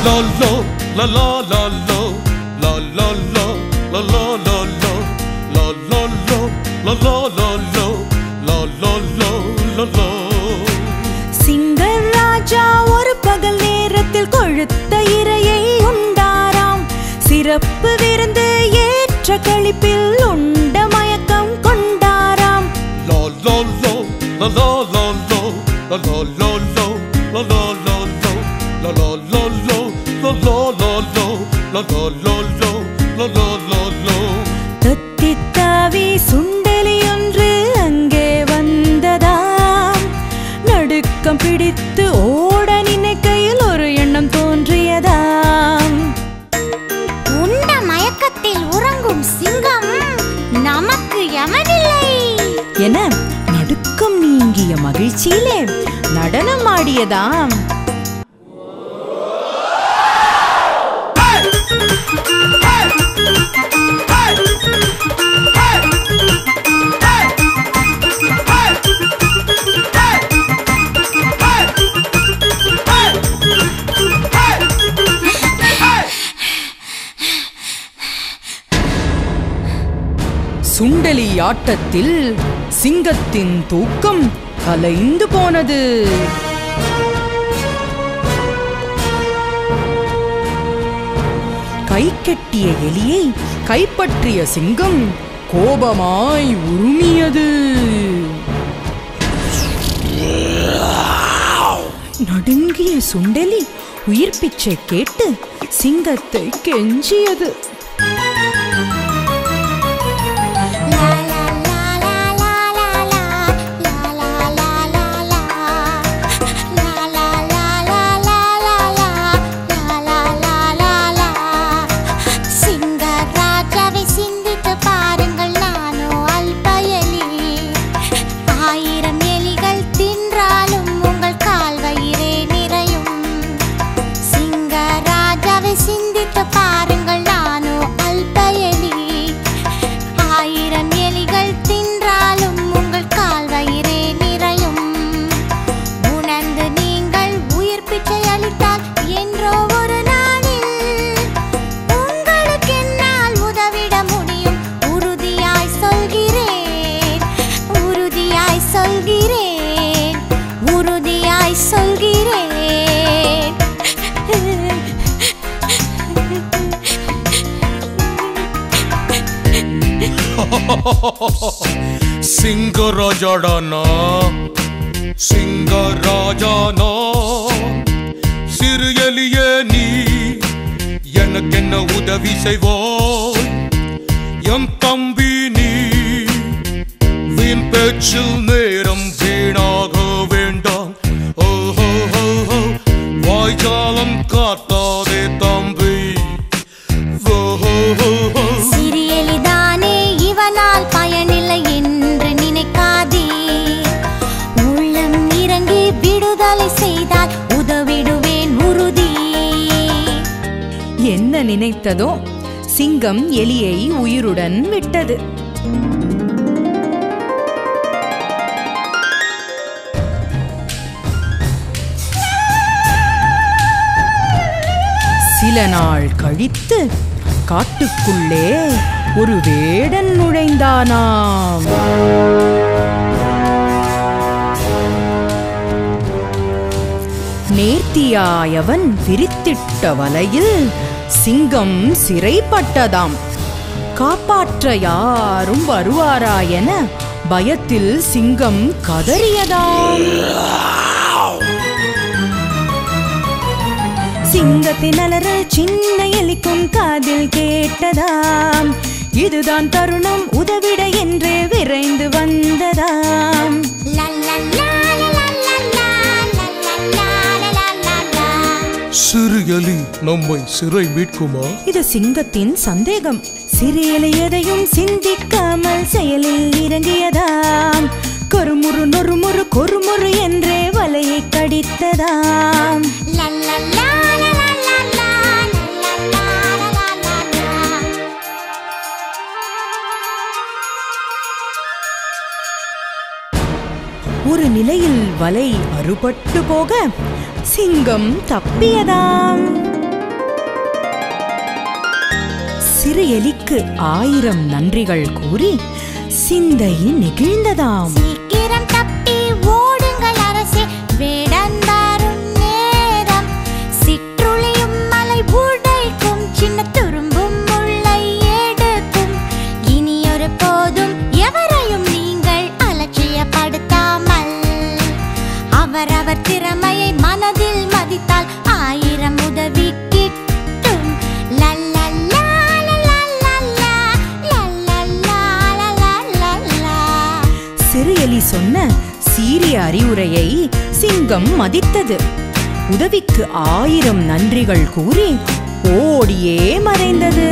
la la la lo, la la lo, la la la lo, la la lo, la la la lo, la la lo, la la. Sinharaja ஒரு பகல் நேரத்தில் கொழுத்த இரையை உண்டாராம். சிறப்பு விருந்து ஏற்ற களிப்பில் உண்ட மயக்கம் கொண்டாராம். La la lo, la la la lo, la la la lo, la la la lo, la la la lo, la la la lo, la la la lo, la la la lo. தத்தித்தாவி சுண்டெலி ஒன்று அங்கே வந்ததாம். நடுக்கம் பிடித்து ஓட நினைக்கையில் ஒரு எண்ணம் தோன்றியதாம். உண்ட மயக்கத்தில் உறங்கும் சிங்கம் நமக்கு யமனில்லை என நடுக்கம் நீங்கிய மகிழ்ச்சியிலே நடனம் ஆடியதாம். சுண்டெலி ஆட்டத்தில் சிங்கத்தின் தூக்கம் கலைந்து போனது. கை கட்டிய எலியை கைப்பற்றிய சிங்கம் கோபமாய் உருமியது. நடுங்கிய சுண்டெலி உயிர் பிச்சை கேட்டு சிங்கத்தை கெஞ்சியது. சிங்கராஜாடானா சிங்கராஜானா சிறு எலிய நீ எனக்கென்ன உதவி செய்வோய் என் தம்பி நீ வீண் பேச்சில் நேரம் வீணாக வேண்டாம் ஓஹோ வாய்ஜாலம் காட்டாதே தம்பி சிறியலிதானே இவனால் பயனில்லை என்று நினைக்காதே உள்ளம் இறங்கி விடுதலை செய்தால் உதவிடுவேன் உறுதி. என்ன நினைத்ததோ சிங்கம் எலியை உயிருடன் விட்டது. சில நாள் கழித்து காட்டுக்குள்ளே ஒரு வேடன் நுழைந்தானாம். நேர்த்தியாயவன் விரித்திட்ட வலையில் சிங்கம் சிறைப்பட்டதாம். காப்பாற்ற யாரும் வருவாரா என பயத்தில் சிங்கம் கதறியதாம். சிங்கத்தின் அலறல் சின்ன எலிக்கும் காதில் கேட்டதாம். இதுதான் தருணம் உதவிட என்று விரைந்து வந்ததாம். சிறு எலி நம்மை சிறை மீட்குமா? இது சிங்கத்தின் சந்தேகம். சிறு எலி எதையும் சிந்திக்காமல் செயலில் இறங்கியதாம். கொருமுறு நொறுமுறு கொருமுறு என்றே வலையை கடித்ததாம். ஒரு நிலையில் வலை அறுபட்டு போக சிங்கம் தப்பியதாம். சிறு எலிக்கு 1000 நன்றிகள் கூறி சிந்தை நெகிழ்ந்ததாம். சீக்கிரம் தப்பி ஓடுங்கள் அரசே, வேடன் வரும் நேரம். சிற்றுளியும் மலை உடைக்கும், சின்ன துரும்பும் முள்ளை எடுக்கும். இனியொரு போதும் எவரையும் நீங்கள் அலட்சியப்படுத்தாமல் அவரவர் திறமையை மனதில் மதித்தால் 1000 உதவி கிட்டும். லல்லல்லா லல்லல்லா லல்லல்லா லல்லல்லா. சிறு எலி சொன்ன சீரிய அறிவுரையை சிங்கம் மதித்தது. உதவிக்கு 1000 நன்றிகள் கூறி ஓடியே மறைந்தது.